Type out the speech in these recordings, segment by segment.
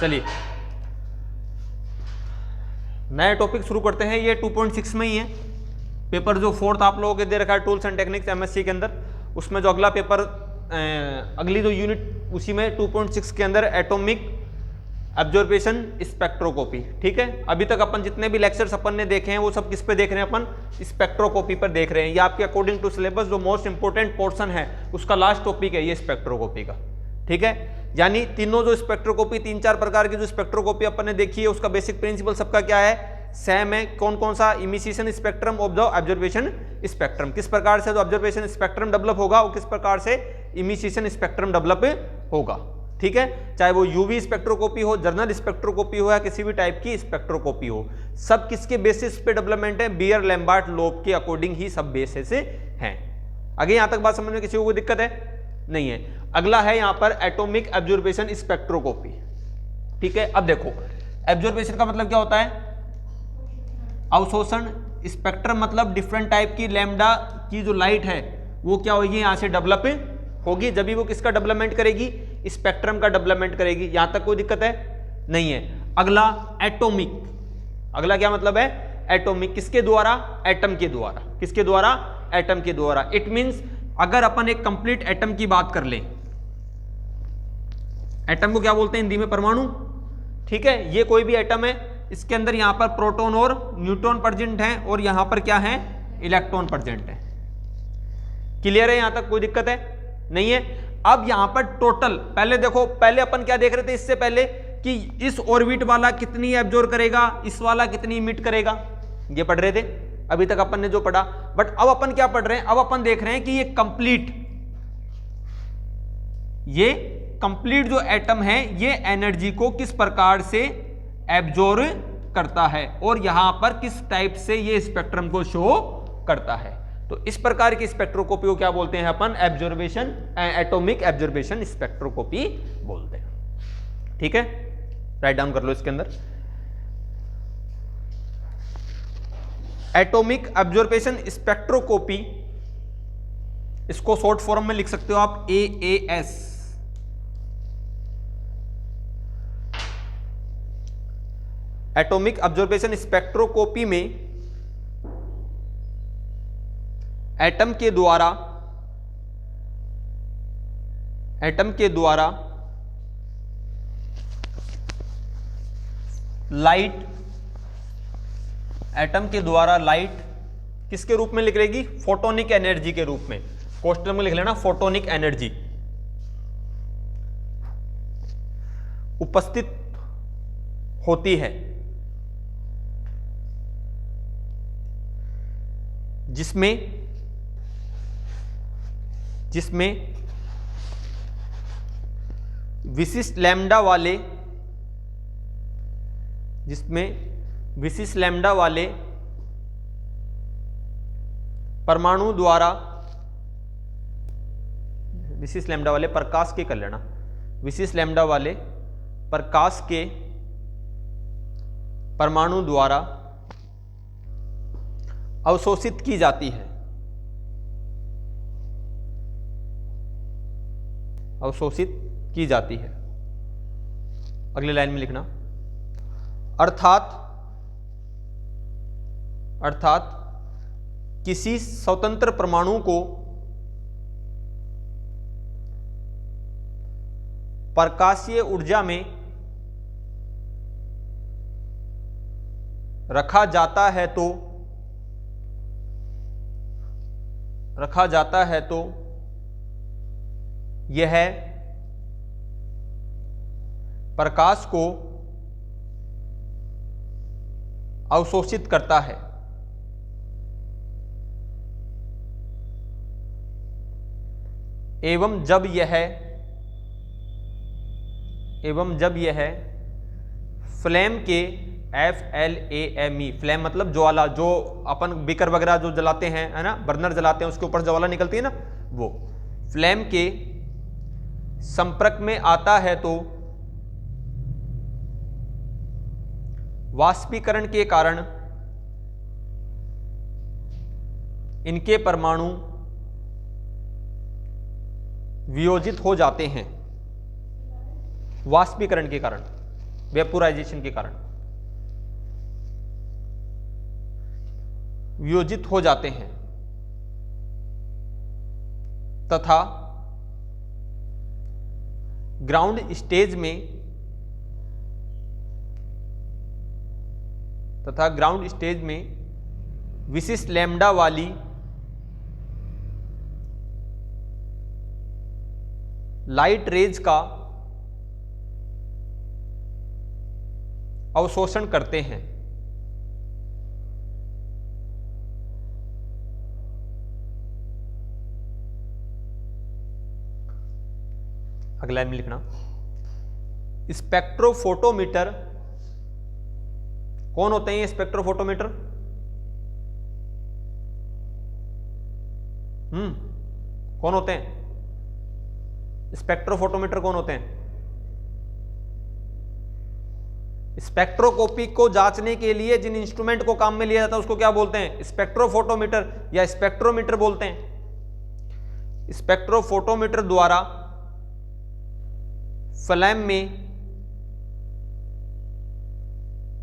चलिए नया टॉपिक शुरू करते हैं। ये 2.6 में ही है पेपर, जो 4th आप लोगों के दे रखा है टूल्स एंड टेक्निक्स एमएससी के अंदर, उसमें जो अगला पेपर अगली जो यूनिट उसी में 2.6 के अंदर एटॉमिक ऑब्जर्वेशन स्पेक्ट्रोस्कोपी। ठीक है, अभी तक अपन जितने भी लेक्चर्स अपन ने देखे हैं वो सब किस पे देख रहे हैं, अपन स्पेक्ट्रोस्कोपी पर देख रहे हैं। ये आपके अकॉर्डिंग टू सिलेबस जो मोस्ट इंपोर्टेंट पोर्शन है उसका लास्ट टॉपिक है ये स्पेक्ट्रोस्कोपी का। ठीक है, यानी तीनों जो स्पेक्ट्रोस्कोपी 3-4 प्रकार की जो स्पेक्ट्रोस्कोपी अपन ने देखी है उसका बेसिक प्रिंसिपल सबका क्या है, सेम है। कौन कौन सा, emission spectrum of the observation spectrum, किस प्रकार से जो ऑब्जर्वेशन स्पेक्ट्रम डेवलप होगा और किस प्रकार से इमिशन स्पेक्ट्रम डेवलप होगा। ठीक है, चाहे वो यूवी स्पेक्ट्रोस्कोपी हो, जर्नल स्पेक्ट्रोस्कोपी हो या किसी भी टाइप की स्पेक्ट्रोस्कोपी हो, सब किसके बेसिस पे डेवलपमेंट है, बियर लैम्बार्ट लोब के अकॉर्डिंग ही सब बेसिस हैं। आगे यहां तक बात समझ में किसी को कोई दिक्कत है? नहीं है। अगला है यहां पर एटॉमिक ऑब्जर्वेशन स्पेक्ट्रोस्कोपी। ठीक है, अब देखो ऑब्जर्वेशन का मतलब क्या होता है, अवशोषण, स्पेक्ट्रम मतलब डिफरेंट टाइप की लैम्डा की जो लाइट है वो क्या होगी, यहां से डेवलप होगी, जब भी वो किसका डेवलपमेंट करेगी, स्पेक्ट्रम का डेवलपमेंट करेगी। यहां तक कोई दिक्कत है? नहीं है। अगला एटॉमिक, अगला क्या मतलब है, एटॉमिक, किसके द्वारा, एटम के द्वारा, किसके द्वारा, एटम के द्वारा। इट मींस अगर अपन एक कंप्लीट एटम की बात कर लें, एटम को क्या बोलते हैं हिंदी में, परमाणु। ठीक है, ये कोई भी एटम है, इसके अंदर यहां पर प्रोटॉन और न्यूट्रॉन प्रेजेंट है और यहां पर क्या है, इलेक्ट्रॉन प्रेजेंट है। क्लियर है, यहां तक कोई दिक्कत है? नहीं है। अब यहां पर टोटल, पहले देखो, पहले अपन क्या देख रहे थे इससे पहले कि इस ऑर्बिट वाला कितनी एब्जॉर्ब करेगा, इस वाला कितनी इमिट करेगा, ये पढ़ रहे थे अभी तक अपन ने जो पढ़ा। बट अब अपन क्या पढ़ रहे हैं, अब अपन देख रहे हैं कि ये कंप्लीट जो एटम है ये एनर्जी को किस प्रकार से एब्जॉर्ब करता है और यहां पर किस टाइप से ये स्पेक्ट्रम को शो करता है। तो इस प्रकार की स्पेक्ट्रोस्कोपी को क्या बोलते हैं अपन, एब्जॉर्वेशन, एटॉमिक ऑब्जर्वेशन स्पेक्ट्रोस्कोपी बोलते हैं। ठीक है, राइट डाउन कर लो इसके अंदर, एटॉमिक ऑब्जर्वेशन स्पेक्ट्रोस्कोपी, इसको शॉर्ट फॉर्म में लिख सकते हो आप AAS। एटॉमिक ऑब्जर्वेशन स्पेक्ट्रोस्कोपी में एटम के द्वारा लाइट, एटम के द्वारा लाइट किसके रूप में लिख लेगी, फोटोनिक एनर्जी के रूप में। क्वेश्चन में लिख लेना फोटोनिक एनर्जी उपस्थित होती है, जिसमें विशिष्ट लैम्डा वाले परमाणु द्वारा, विशिष्ट लैम्डा वाले प्रकाश के कर लेना, विशिष्ट लैम्डा वाले प्रकाश के परमाणु द्वारा अवशोषित की जाती है, अवशोषित की जाती है। अगले लाइन में लिखना, अर्थात किसी स्वतंत्र परमाणु को प्रकाशीय ऊर्जा में रखा जाता है तो यह प्रकाश को अवशोषित करता है एवं जब यह फ्लेम के FLAME, फ्लेम मतलब ज्वाला, जो अपन बीकर वगैरह जो जलाते हैं, है ना, बर्नर जलाते हैं, उसके ऊपर ज्वाला निकलती है ना, वो फ्लेम के संपर्क में आता है तो वाष्पीकरण के कारण इनके परमाणु वियोजित हो जाते हैं। वाष्पीकरण के कारण, वेपोराइजेशन के कारण वियोजित हो जाते हैं तथा ग्राउंड स्टेज में विशिष्ट लैम्डा वाली लाइट रेज का अवशोषण करते हैं। अगला लाइन में लिखना, स्पेक्ट्रोफोटोमीटर कौन होते हैं? स्पेक्ट्रोफोटोमीटर कौन होते हैं? स्पेक्ट्रोफोटोमीटर कौन होते हैं? स्पेक्ट्रोस्कोपी को जांचने के लिए जिन इंस्ट्रूमेंट को काम में लिया जाता है उसको क्या बोलते हैं? स्पेक्ट्रोफोटोमीटर या स्पेक्ट्रोमीटर बोलते हैं। स्पेक्ट्रोफोटोमीटर द्वारा फ्लैम में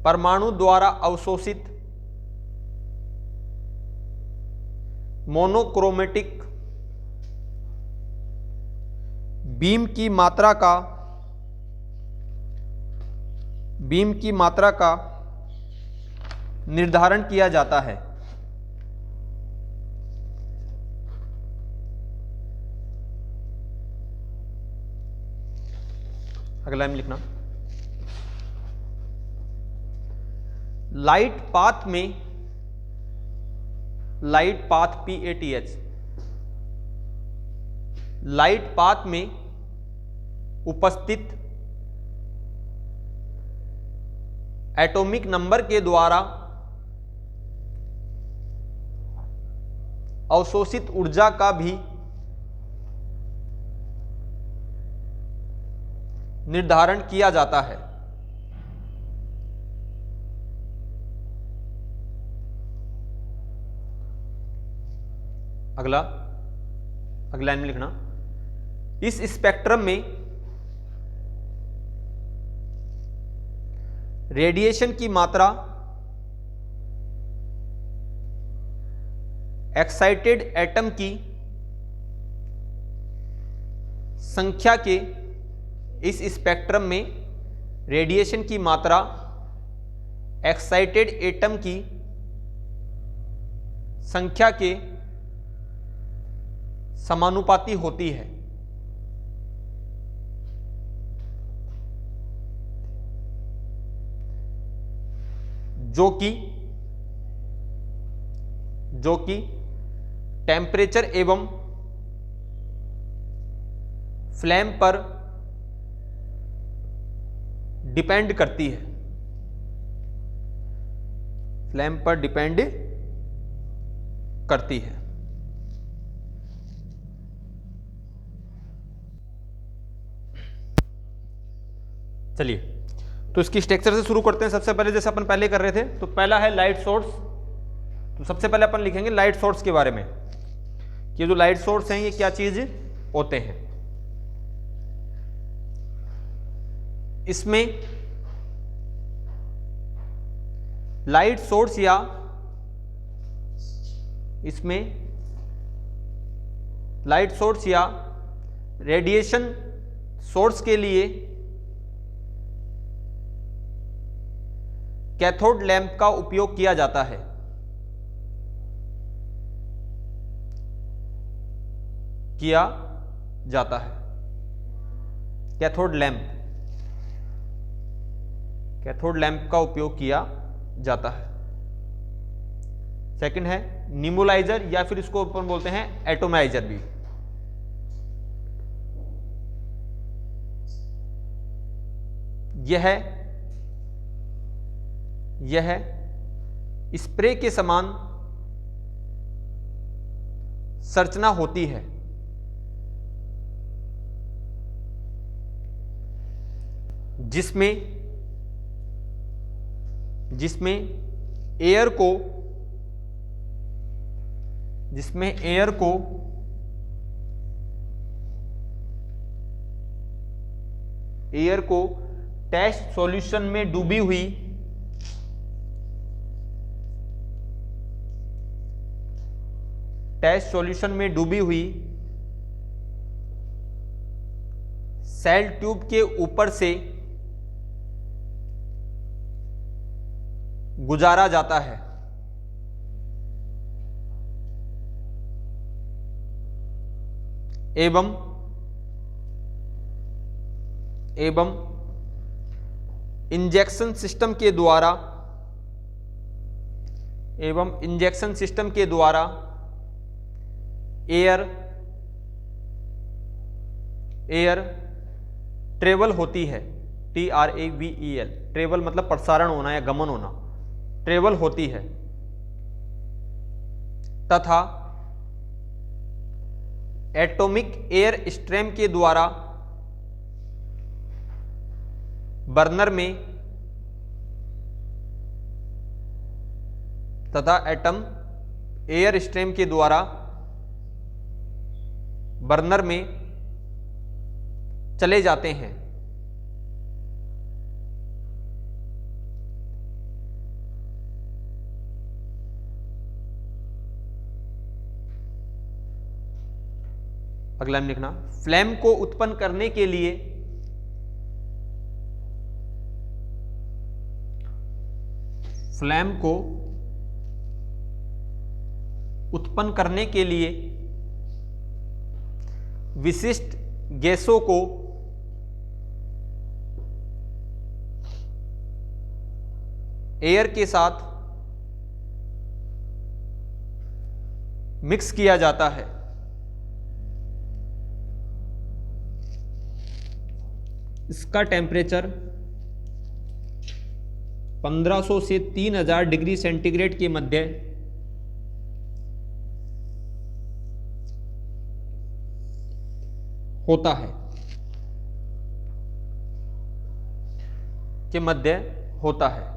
परमाणु द्वारा अवशोषित मोनोक्रोमेटिक बीम की मात्रा का निर्धारण किया जाता है। अगला में लिखना, light path PATH light path में उपस्थित एटॉमिक नंबर के द्वारा अवशोषित ऊर्जा का भी निर्धारण किया जाता है। अगला लाइन में लिखना, इस स्पेक्ट्रम में रेडिएशन की मात्रा एक्साइटेड एटम की संख्या के इस स्पेक्ट्रम में रेडिएशन की मात्रा एक्साइटेड एटम की संख्या के समानुपाती होती है। जो कि टेम्परेचर एवं फ्लेम पर डिपेंड करती है। फ्लेम पर डिपेंड करती है। चलिए तो इसकी स्ट्रक्चर से शुरू करते हैं। सबसे पहले जैसे अपन पहले कर रहे थे, तो पहला है लाइट सोर्स। तो सबसे पहले अपन लिखेंगे लाइट सोर्स के बारे में कि जो लाइट सोर्स हैं ये क्या चीज होते हैं। इसमें लाइट सोर्स या रेडिएशन सोर्स के लिए कैथोड लैंप का उपयोग किया जाता है। कैथोड लैंप का उपयोग किया जाता है। सेकंड है न्यूमोलाइजर या फिर इसको अपन बोलते हैं एटोमाइजर भी। यह स्प्रे के समान संरचना होती है जिसमें एयर को टेस्ट सॉल्यूशन में डूबी हुई सेल ट्यूब के ऊपर से गुजारा जाता है। एवं इंजेक्शन सिस्टम के द्वारा एयर ट्रेवल होती है। TRAVEL, ट्रेवल मतलब प्रसारण होना या गमन होना, ट्रेवल होती है तथा एटॉमिक एयर स्ट्रीम के द्वारा बर्नर में चले जाते हैं। अगला हम लिखना, फ्लेम को उत्पन्न करने के लिए विशिष्ट गैसों को एयर के साथ मिक्स किया जाता है। इसका टेम्परेचर 1500 से 3000 डिग्री सेंटीग्रेड के मध्य होता है,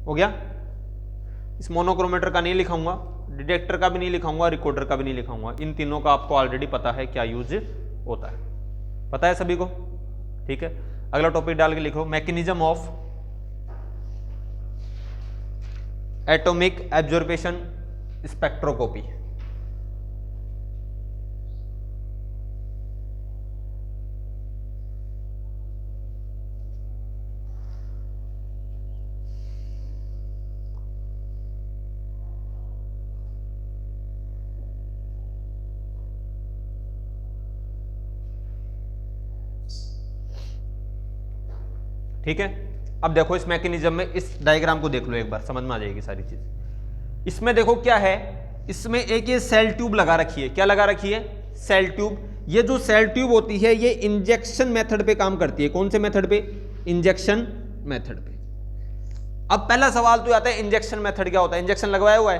हो गया। इस मोनोक्रोमेटर का नहीं लिखाऊंगा, डिटेक्टर का भी नहीं लिखाऊंगा, रिकॉर्डर का भी नहीं लिखाऊंगा। इन तीनों का आपको ऑलरेडी पता है क्या यूज होता है, पता है सभी को, ठीक है। अगला टॉपिक डाल के लिखो, mechanism of atomic absorption spectroscopy. ठीक है, अब देखो इस मैकेनिज्म में, इस डायग्राम को देख लो एक बार, समझ में आ जाएगी सारी चीज। इसमें देखो क्या है, इसमें एक ये सेल ट्यूब लगा रखी है। क्या लगा रखी है? Cell tube. ये जो सेल ट्यूब होती है ये इंजेक्शन मेथड पे काम करती है। कौन से मेथड पे? इंजेक्शन मेथड पे। अब पहला सवाल तो आता है, इंजेक्शन मेथड क्या होता है? इंजेक्शन लगवाया हुआ है,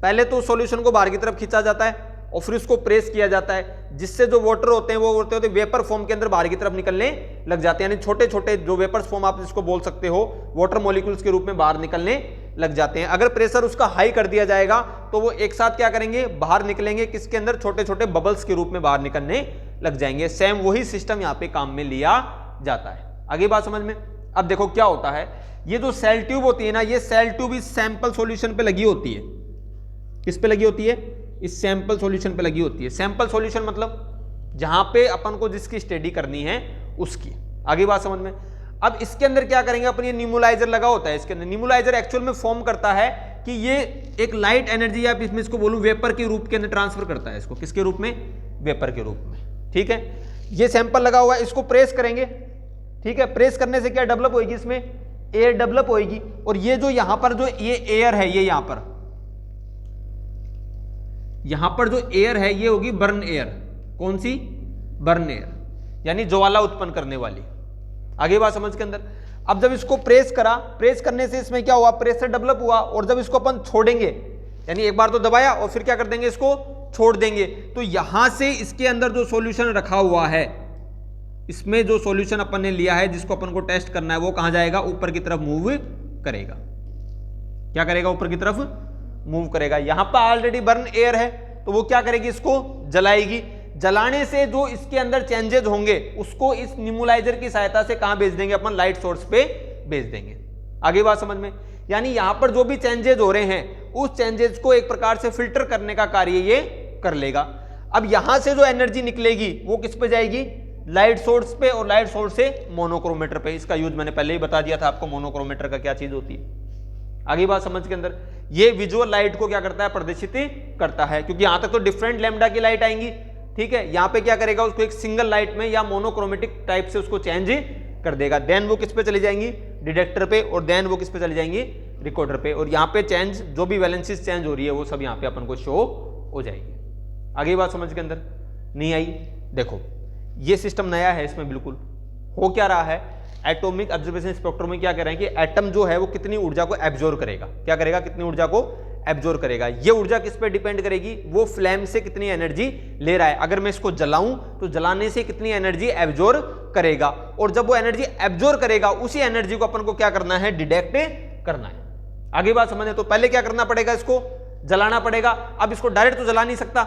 पहले तो सॉल्यूशन को बाहर की तरफ खींचा जाता है और फिर उसको प्रेस किया जाता है, जिससे जो वाटर होते हैं वो होते वेपर फॉर्म के अंदर बाहर की तरफ निकलने लग जाते हैं। यानी छोटे छोटे जो वेपर्स फॉर्म आप जिसको बोल सकते हो, वाटर मॉलिक्यूल्स के रूप में बाहर निकलने लग जाते हैं। अगर प्रेशर उसका हाई कर दिया जाएगा तो वो एक साथ क्या करेंगे? बाहर निकलेंगे। किसके अंदर? छोटे छोटे बबल्स के रूप में बाहर निकलने लग जाएंगे। सेम वही सिस्टम यहाँ पे काम में लिया जाता है। आगे बात समझ में? अब देखो क्या होता है, ये जो सेल ट्यूब होती है ना, ये सेल ट्यूब इस सैंपल सॉल्यूशन पे लगी होती है। किस पे लगी होती है? इस सैंपल सॉल्यूशन पे लगी होती है। सैंपल सॉल्यूशन मतलब जहां पे अपन को जिसकी स्टडी करनी है उसकी। आगे बात समझ में? अब इसके अंदर क्या करेंगे अपन? ये न्यूमलाइजर लगा होता है इसके अंदर। न्यूमलाइजर एक्चुअल में फॉर्म करता है कि ये एक लाइट एनर्जी, या इसमें इसको बोलूं वेपर के रूप के अंदर ट्रांसफर करता है इसको। किसके रूप में? वेपर के रूप में। ठीक है, ये सैंपल लगा हुआ है, इसको प्रेस करेंगे। ठीक है, प्रेस करने से क्या डेवलप होगी? इसमें एयर डेवलप होगी। और ये जो यहां पर जो ये एयर है, ये यहां पर जो एयर है ये होगी बर्न एयर। कौन सी? बर्न एयर, यानी ज्वाला उत्पन्न करने वाली। आगे बात समझ के अंदर। अब जब इसको प्रेस करा, प्रेस करने से इसमें क्या हुआ? प्रेशर डेवलप हुआ। और जब इसको अपन छोड़ेंगे, यानी एक बार तो दबाया और फिर क्या कर देंगे? इसको छोड़ देंगे, तो यहां से इसके अंदर जो सॉल्यूशन रखा हुआ है, इसमें जो सॉल्यूशन अपन ने लिया है जिसको अपन को टेस्ट करना है, वो कहां जाएगा? ऊपर की तरफ मूव करेगा। क्या करेगा? ऊपर की तरफ मूव करेगा। यहां पर ऑलरेडी बर्न एयर है, तो वो क्या करेगी? इसको जलाएगी। जलाने से जो इसके अंदर चेंजेस होंगे उसको इस न्यूमलाइजर की सहायता से कहां भेज देंगे, अपन लाइट सोर्स पे भेज देंगे। आगे बात समझ में, यानी यहां पर जो भी चेंजेस हो रहे हैं उस चेंजेस को एक प्रकार से फिल्टर करने का कार्य ये कर लेगा। अब यहां से जो एनर्जी निकलेगी वो किस पे जाएगी, लाइट सोर्स पे, और लाइट सोर्स से मोनोक्रोमेटर पे। इसका यूज मैंने पहले ही बता दिया था आपको, मोनोक्रोमेटर का क्या चीज होती है। आगे बात समझ के अंदर, ये विजुअल लाइट को क्या करता है, प्रदर्शित करता है, क्योंकि यहां तक तो डिफरेंट लैम्डा की लाइट आएंगी, ठीक है। यहां पे क्या करेगा, उसको एक सिंगल लाइट में या मोनोक्रोमेटिक टाइप से उसको चेंज कर देगा। देन वो किस पे चली जाएंगी, डिटेक्टर पे, और देन वो किस पे चली जाएंगी, रिकॉर्डर पे, और यहाँ पे चेंज जो भी वैलेंसीज चेंज हो रही है वो सब यहाँ पे अपन को शो हो जाएगी। आगे बात समझ के अंदर नहीं आई। देखो ये सिस्टम नया है, इसमें बिल्कुल हो क्या रहा है, एटॉमिक ऑब्जर्वेशन स्पेक्ट्रम में क्या कह रहे हैं कि एटम जो है वो कितनी ऊर्जा को एब्जॉर्ब करेगा, क्या करेगा, कितनी ऊर्जा को एब्जॉर्ब करेगा। ये ऊर्जा किस पे डिपेंड करेगी, वो फ्लेम से कितनी एनर्जी ले रहा है। अगर मैं इसको जलाऊं तो जलाने से कितनी एनर्जी एब्जॉर्ब करेगा, और जब वो एनर्जी एब्जॉर्ब करेगा उसी एनर्जी को अपन को क्या करना है, डिटेक्ट करना है। आगे बात समझे, तो पहले क्या करना पड़ेगा, इसको जलाना पड़ेगा। अब इसको डायरेक्ट तो जला नहीं सकता,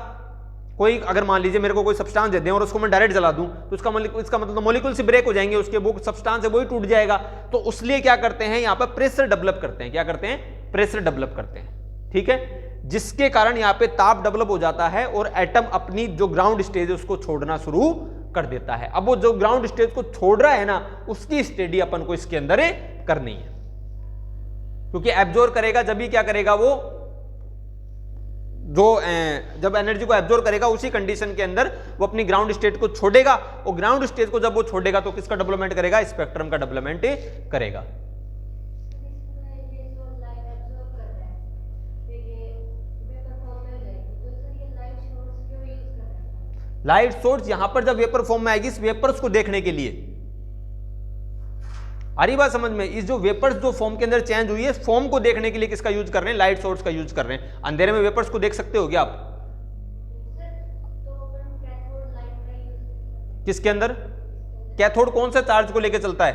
कोई अगर मान लीजिए मेरे को कोई सब्सटेंस दे दें और उसको मैं डायरेक्ट जला दूं तो इसका मतलब तो मॉलिक्यूल से ब्रेक हो जाएंगे, उसके वो सब्सटेंस है वही टूट जाएगा। तो इसलिए क्या करते हैं, यहां पर प्रेशर डेवलप करते हैं, क्या करते हैं, प्रेशर डेवलप करते हैं, ठीक है, जिसके कारण यहां पे ताप डेवलप हो जाता है और एटम अपनी जो ग्राउंड स्टेज है उसको छोड़ना शुरू कर देता है। अब वो जो ग्राउंड स्टेज को छोड़ रहा है ना, उसकी स्टडी अपन को इसके अंदर करनी है, क्योंकि एब्जॉर्ब करेगा जब भी क्या करेगा, वो जो जब एनर्जी को एब्जॉर्ब करेगा उसी कंडीशन के अंदर वो अपनी ग्राउंड स्टेट को छोड़ेगा, और ग्राउंड स्टेट को जब वो छोड़ेगा तो किसका डेवलपमेंट करेगा, स्पेक्ट्रम का डेवलपमेंट करेगा। लाइट सोर्स यहां पर जब वेपर फॉर्म में आएगी, इस वेपर्स को देखने के लिए, आ रही बात समझ में, इस जो वेपर्स जो फॉर्म के अंदर चेंज हुई है, फॉर्म को देखने के लिए किसका यूज कर रहे हैं, लाइट सोर्स का यूज कर रहे हैं। अंधेरे में वेपर्स को देख सकते हो क्या आप, किसके अंदर, कैथोड कौन सा चार्ज को लेकर चलता है,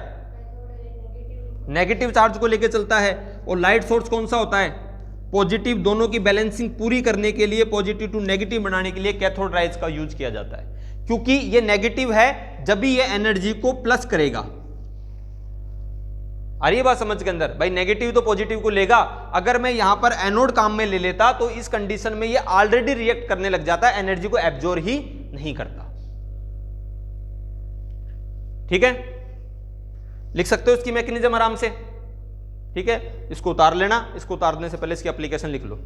नेगेटिव चार्ज को लेकर चलता है, और लाइट सोर्स कौन सा होता है, पॉजिटिव। दोनों की बैलेंसिंग पूरी करने के लिए, पॉजिटिव टू नेगेटिव बनाने के लिए कैथोड राइज का यूज किया जाता है, क्योंकि ये नेगेटिव है, जब भी ये एनर्जी को प्लस करेगा। आ रही है बात समझ के अंदर, भाई नेगेटिव तो पॉजिटिव को लेगा। अगर मैं यहां पर एनोड काम में ले लेता तो इस कंडीशन में ये ऑलरेडी रिएक्ट करने लग जाता है, एनर्जी को एब्जॉर्ब ही नहीं करता, ठीक है। लिख सकते हो इसकी मैकेनिज्म आराम से, ठीक है। इसको उतार लेना, इसको उतारने से पहले इसकी एप्लीकेशन लिख लो।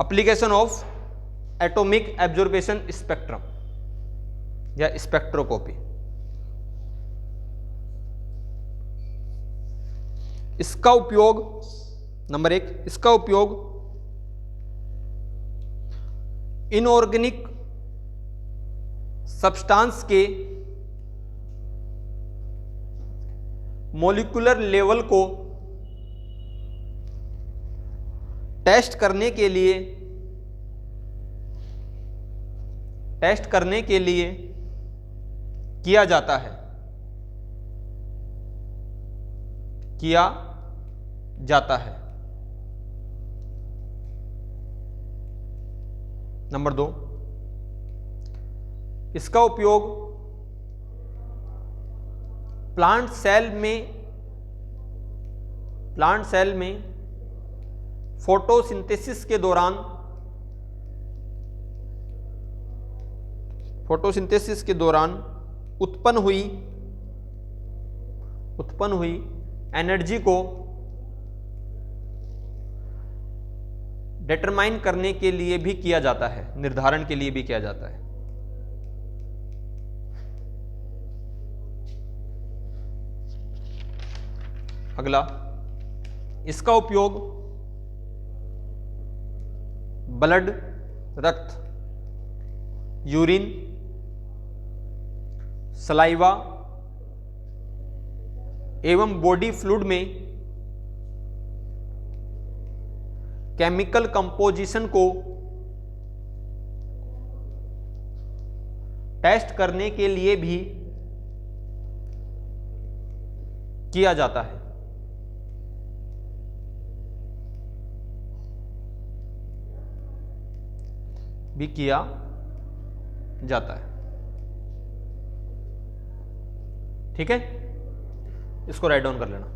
Application of atomic absorption spectrum या स्पेक्ट्रोस्कोपी। इसका उपयोग, नंबर 1, इसका उपयोग इनऑर्गेनिक सब्सटेंस के मॉलिक्यूलर लेवल को टेस्ट करने के लिए किया जाता है, नंबर 2, इसका उपयोग प्लांट सेल में फोटोसिंथेसिस के दौरान उत्पन्न हुई एनर्जी को डिटरमाइन करने के लिए भी किया जाता है, निर्धारण के लिए भी किया जाता है। अगला, इसका उपयोग ब्लड, रक्त, यूरिन, सलाइवा एवं बॉडी फ्लूइड में केमिकल कंपोजिशन को टेस्ट करने के लिए भी किया जाता है। भी किया जाता है। ठीक है, इसको राइट डाउन कर लेना।